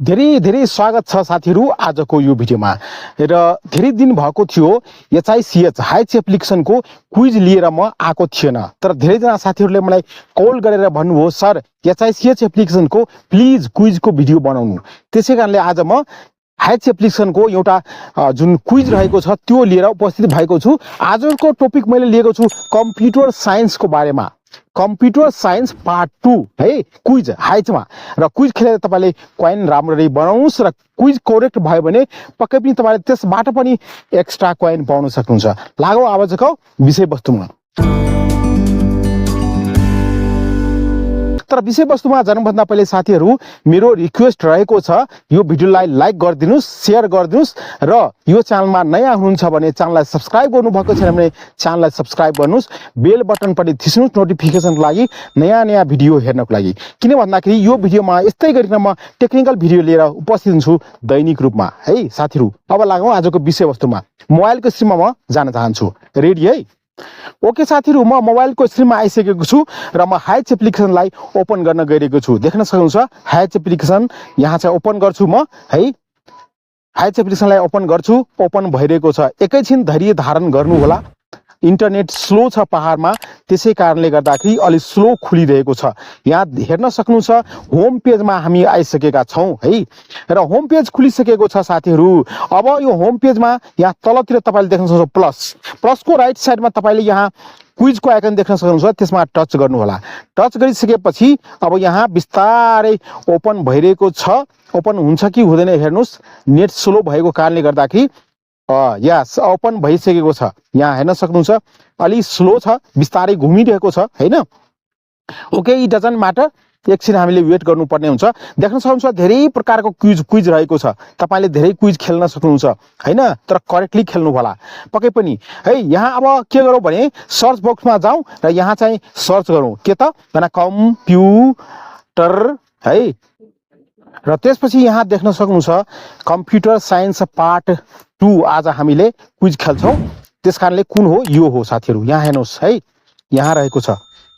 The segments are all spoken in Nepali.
धेरै धेरै स्वागत छ साथीहरु आजको यो भिडियोमा र धेरै दिन भएको थियो HICH हाइच एप्लिकेसनको क्विज लिएर म आको थिएन तर धेरै जना साथीहरुले मलाई कल गरेर भन्नुभयो सर HICH एप्लिकेसनको प्लिज क्विजको भिडियो बनाउनु त्यसैकारणले आज म हाइच एप्लिकेसनको एउटा जुन क्विज रहेको छ त्यो लिएर उपस्थित भएको छु। आजको टपिक मैले लिएको छु कम्प्युटर साइन्सको बारेमा कम्प्युटर साइन्स पार्ट 2 है क्विज हाइचमा र क्विज खेलेर तपाईले कोइन राम्ररी बनाउनुस् र क्विज करेक्ट भयो भने पक्कै पनि तपाईले त्यसबाट पनि एक्स्ट्रा कोइन पाउन सक्नुहुन्छ। लागौ आजको विषयवस्तुमा। तर विषयवस्तुमा जानुभन्दा पहिले साथीहरु मेरो रिक्वेस्ट रहेको छ यो भिडियोलाई लाइक गरिदिनुस्, शेयर गरिदिनुस् र यो च्यानलमा नयाँ हुनुहुन्छ भने च्यानललाई सब्स्क्राइब गर्नु भएको छैन भने च्यानललाई सब्स्क्राइब गर्नुस्, बेल बटन पनि थिच्नुस् नोटिफिकेसनको लागि नयाँ भिडियो हेर्नको लागि। किन भन्दाखेरि यो भिडियोमा यस्तै गरिकन म टेक्निकल भिडियो लिएर उपस्थित हुन्छु दैनिक रूपमा है साथीहरु। अब लागौं आजको विषयवस्तुमा। मोबाइलको स्क्रिनमा म जान चाहन्छु। रेडी है? ओके साथीहरु, म मोबाइलको स्क्रिनमा आइसकेको छु र म हाइच एप्लिकेसनलाई ओपन गर्न गइरहेको छु। देख्न सक्नुहुन्छ हाइच एप्लिकेसन यहाँ चाहिँ ओपन गर्छु म है। हाइच एप्लिकेसनलाई ओपन गर्छु, ओपन भइरहेको छ। एकैछिन धैर्य धारण गर्नु होला। इन्टरनेट स्लो छ पहाडमा त्यसै कारणले गर्दाखेरि अलि स्लो खुलिरहेको छ। यहाँ हेर्न सक्नुहुन्छ होम पेजमा हामी आइसकेका छौं है र होम पेज खुलिसकेको छ साथीहरु। अब यो होम पेजमा यहाँ तलतिर तपाईले देख्न सक्नुहुन्छ प्लसको राइट साइडमा तपाईले यहाँ क्विजको आइकन देख्न सक्नुहुन्छ, त्यसमा टच गर्नु होला। टच गरिसकेपछि अब यहाँ बिस्तारै ओपन भइरहेको छ। ओपन हुन्छ कि हुँदैन हेर्नुस्, नेट स्लो भएको कारणले गर्दाखेरि यस ओपन भइसकेको छ। यहाँ हेर्न सक्नुहुन्छ अलि स्लो छ, बिस्तारै घुमिरहेको छ हैन। ओके, इट डजन्ट म्याटर, एकछिन हामीले वेट गर्नुपर्ने हुन्छ। देख्न सक्नुहुन्छ धेरै प्रकारको क्विज रहेको छ। तपाईले धेरै क्विज खेल्न सक्नुहुन्छ हैन, तर करेक्टली खेल्नु होला पक्कै पनि है। यहाँ अब के गरौँ भने सर्च बक्समा जाउँ र यहाँ चाहिँ सर्च गरौँ के त भने कम्प्युटर है र त्यसपछि यहाँ देख्न सक्नुहुन्छ कम्प्युटर साइन्स पार्ट 2 आज हामीले क्विज खेल्छौं। त्यसकारणले कुन हो यो हो साथीहरु। यहाँ हेर्नुस् है, यहाँ रहेको छ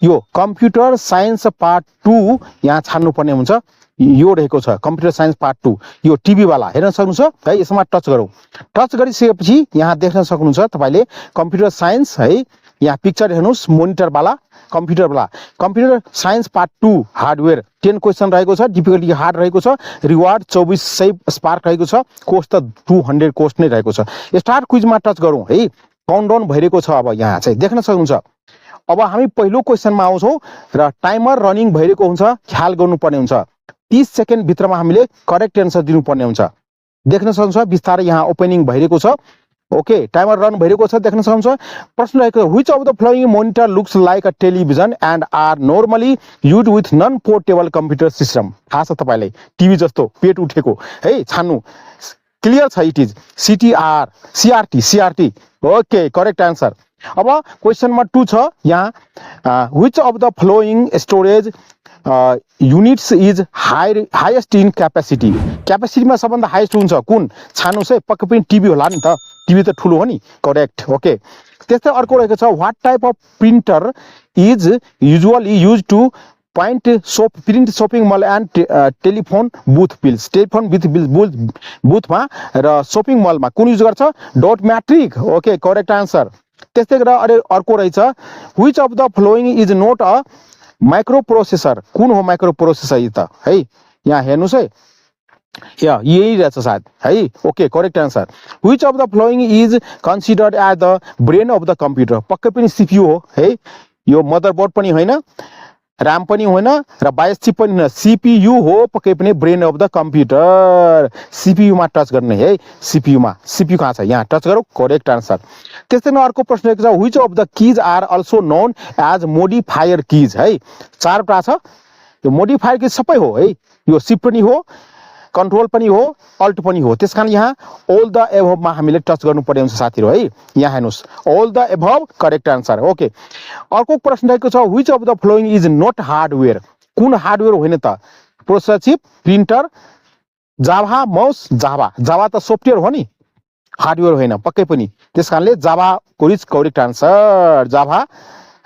यो कम्प्युटर साइन्स पार्ट 2। यहाँ छान्नु पर्ने हुन्छ, यो रहेको छ कम्प्युटर साइन्स पार्ट 2। यो टिभी वाला हेर्न सक्नुहुन्छ है। यसमा टच गरौँ। टच गरिसकेपछि यहाँ देख्न सक्नुहुन्छ तपाईले कम्प्युटर साइन्स है। यहाँ पिक्चर हेर्नुस् मोनिटर वाला कम्प्युटर वाला computer science part 2 hardware 10 question रहेको छ। डिफिकल्टी हार्ड रहेको छ। रिवार्ड 2400 स्पार्क रहेको छ। कोस्ट त 200 कोस्ट नै रहेको छ। स्टार्ट क्विजमा टच गरौँ है। काउन्टडाउन भइरहेको छ। अब यहाँ चाहिँ देख्न सक्नुहुन्छ अब हामी पहिलो क्वेशनमा आउँछौं र टाइमर रनिङ भइरहेको हुन्छ। ख्याल गर्नुपर्ने हुन्छ 30 सेकेन्ड भित्रमा हामीले करेक्ट एन्सर दिनुपर्ने हुन्छ। देख्न सक्नुहुन्छ बिस्तारै यहाँ ओपनिङ भइरहेको छ। ओके, टाइमर रन भइरहेको छ। देख्न सक्नुहुन्छ प्रश्न रहेको which of the following monitor looks like a television and are normally used with non portable computer system. थाहा छ तपाईलाई टिभी जस्तो पेट उठेको है, छान्नु क्लियर छ। It is CRT। Okay, correct answer. अब क्वेशन नम्बर 2 छ यहाँ which of the following storage units is highest in capacity. क्यापेसिटीमा सबभन्दा हाईएस्ट हुन्छ कुन छान्नुस् है। पक्कै पनि टिभी होला नि त, टिभी त ठुलो हो नि। करेक्ट। ओके, त्यस्तै अर्को रहेको छ what type of printer is usually used to print shopping mall and telephone booth bills. Telephone बुथमा र शपिङ मलमा कुन युज गर्छ? Dot matrix. Okay, correct answer. त्यस्तै गरेर अर्को रहेछ which of the following is not a microprocessor. कुन हो माइक्रो प्रोसेसर त है? यहाँ हेर्नुस् है, यही रहेछ सायद है। Okay, correct answer. Which of the following is considered as the brain of the computer. पक्कै पनि CPU हो है। यो मदरबोर्ड पनि होइन, RAM पनि होइन र बायोस चिप पनि होइन, CPU हो पक्कै पनि brain of the computer. CPU मा टच गर्ने है। CPU कहाँ छ? यहाँ टच गरौँ। Correct answer. त्यस्तै नै अर्को प्रश्न रहेको छ which of the keys are also known as modifier keys है। 4 वटा छ। यो मोडिफायर कीज सबै हो है। यो शिफ्ट पनि हो, कन्ट्रोल पनि हो, अल्ट पनि हो। त्यसकारण यहाँ ऑल द एबभमा हामीले टच गर्नुपर्ने हुन्छ साथीहरु है। यहाँ हेर्नुस् all the above correct answer. Okay, अर्को प्रश्न रहेको छ which of the following is not hardware. कुन हार्डवेयर होइन त? Processor chip, printer, Java, mouse. Java त सफ्टवेयर हो नि, हार्डवेयर होइन पक्कै पनि। त्यसकारणले जाभा को इज करेक्ट आन्सर। जाभा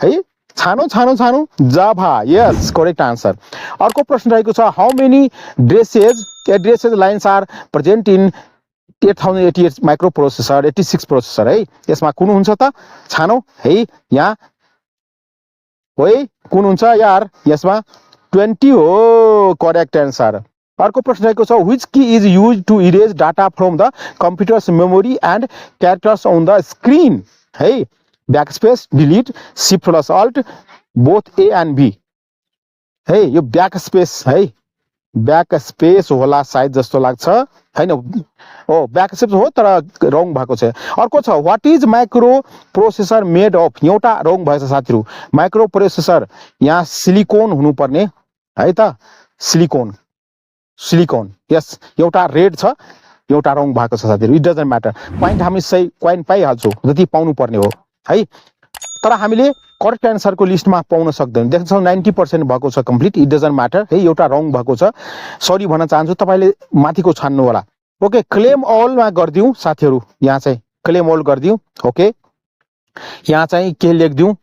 है छानो जाभा यस करेक्ट आन्सर अर्को प्रश्न रहेको छ how many address lines are present in 8088 microprocessor 86 processor है यसमा कुन हुन्छ त छानो है यहाँ है कुन हुन्छ यार यसमा 20 हो करेक्ट आन्सर अर्को प्रश्न रहेको छ which key is used to erase data from the computer's memory and characters on the screen है backspace delete shift plus alt both A and B है यो backspace है backspace होला सायद जस्तो लाग्छ हैन ओ backspace हो तर रङ भएको छ अर्को छ what is micro processor made of एउटा रङ भएछ साथीहरु माइक्रो प्रोसेसर यहाँ सिलिकोन हुनु पर्ने है त सिलिकोन यस एउटा रेड छ एउटा रङ भएको छ साथीहरु इट डजन्ट म्याटर प्वाइन्ट हामी सही प्वाइन्ट पाइहाल्छौं जति पाउनु पर्ने हो है तर हामीले करेक्ट आन्सर को लिस्टमा पाउन सक्दैन देख्छौं 90% भएको छ कम्प्लिट इट डजन्ट म्याटर है एउटा रङ भएको छ सरी भन्न चाहन्छु तपाईले माथिको छान्नु होला ओके क्लेम ऑल मा गर्दियौ साथीहरु यहाँ चाहिँ क्लेम ऑल गर्दियौ ओके यहाँ चाहिँ के लेख्दियौ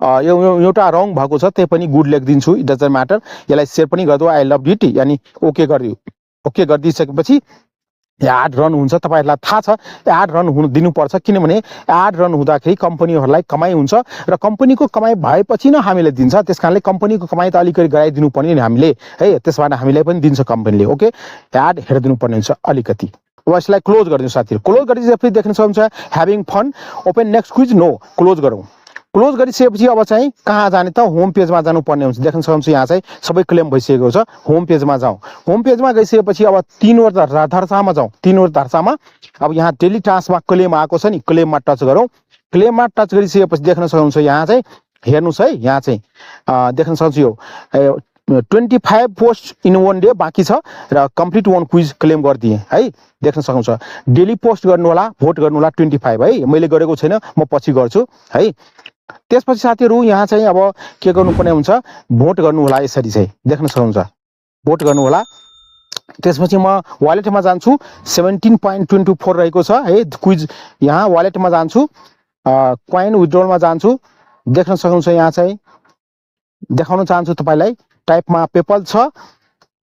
एउटा रङ भएको छ त्यही पनि गुड लेख्दिन्छु इट डजन्ट म्याटर यसलाई शेयर पनि गर्दियौ आई लभ इट यानी ओके गर्दियौ ओके गर्दिसकेपछि एड रन हुन्छ तपाईहरुलाई थाहा छ एड रन हुन दिनुपर्छ किनभने एड रन हुँदाखेरि कम्पनीहरुलाई कमाई हुन्छ र कम्पनीको कमाई भएपछि न हामीले दिन्छ त्यसकारणले कम्पनीको कमाई त अलिकति गराइदिनु पर्ने नि हामीले है त्यसबाट हामीलाई पनि दिन्छ कम्पनीले ओके एड हेर्दिनु पर्ने हुन्छ अलिकति अब यसलाई क्लोज गरिदिनु साथीहरु क्लोज गरिसकेपछि देख्न सक्नुहुन्छ having fun open next quiz no close गरौँ क्लोज गरिसकेपछि अब चाहिँ कहाँ जाने त होम पेजमा जानु पर्ने हुन्छ देख्न सक्नुहुन्छ यहाँ चाहिँ सबै क्लेम भइसकेको छ होम पेजमा जाउँ होम पेजमा गइसकेपछि अब तीनवटा धर्सामा जाउँ तीनवटा धर्सामा अब यहाँ डेली टास्कमा क्लेम आएको छ नि क्लेममा टच गरौँ क्लेममा टच गरिसकेपछि देख्न सक्नुहुन्छ यहाँ चाहिँ हेर्नुस् है यहाँ चाहिँ देख्न सक्नुहुन्छ यो 25 पोस्ट इन वन डे बाँकी छ र कम्प्लिट वन क्विज क्लेम गर्दिए है देख्न सक्नुहुन्छ डेली पोस्ट गर्नु होला भोट गर्नु होला 25 है मैले गरेको छैन म पछि गर्छु है त्यसपछि साथीहरु यहाँ चाहिँ अब के गर्नुपर्ने हुन्छ भोट गर्नु होला यसरी चाहिँ देख्न सक्नुहुन्छ भोट गर्नु होला त्यसपछि म वालेटमा जान्छु 17.24 रहेको छ है क्विज यहाँ वालेटमा जान्छु कोइन विथड्रलमा जान्छु देख्न सक्नुहुन्छ यहाँ चाहिँ देखाउन चाहन्छु तपाईलाई टाइपमा पेपल छ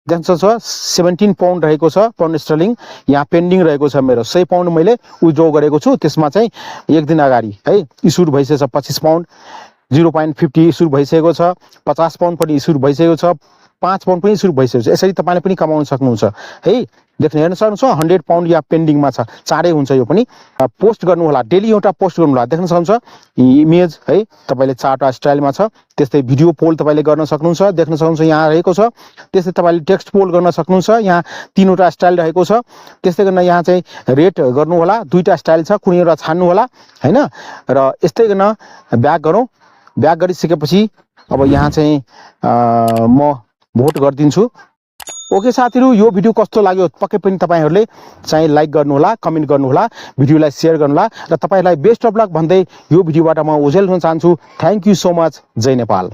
देख्न सक्नुहुन्छ 17 पाउन्ड रहेको छ पाउन्ड स्टर्लिङ यहाँ पेन्डिङ रहेको छ मेरो 100 पाउन्ड मैले विथड्र गरेको छु त्यसमा चाहिँ एक दिन अगाडि है इस्यु भइसकेको छ 25 पाउन्ड 0.50 इस्यु भइसकेको छ 50 पाउन्ड पनि इस्यु भइसकेको छ 5 पाउन्ड पनि इस्यु भइसकेको छ यसरी तपाईले पनि कमाउन सक्नुहुन्छ है देख्न हेर्न सक्नुहुन्छ 100 पाउन्ड या पेन्डिङमा छ चाँडै हुन्छ यो पनि पोस्ट गर्नु होला डेली एउटा पोस्ट गर्नु होला देख्न सक्नुहुन्छ इमेज है तपाईले चारवटा स्टाइलमा छ त्यस्तै भिडियो पोल तपाईले गर्न सक्नुहुन्छ देख्न सक्नुहुन्छ यहाँ रहेको छ त्यस्तै तपाईले टेक्स्ट पोल गर्न सक्नुहुन्छ यहाँ तीनवटा स्टाइल रहेको छ त्यस्तै गर्न यहाँ चाहिँ रेट गर्नु होला दुईटा स्टाइल छ कुनै एउटा छान्नु होला हैन र यस्तै गर्न ब्याक गरौँ ब्याक गरिसकेपछि अब यहाँ चाहिँ म भोट गर्दिन्छु ओके साथीहरु यो भिडियो कस्तो लाग्यो पक्कै पनि तपाईहरुले चाहिँ लाइक गर्नु होला कमेन्ट गर्नु होला भिडियोलाई शेयर गर्नु होला र तपाईहरुलाई बेस्ट अफ लक भन्दै यो भिडियोबाट म ओझेल हुन चाहन्छु थ्यांक यू सो मच जय नेपाल।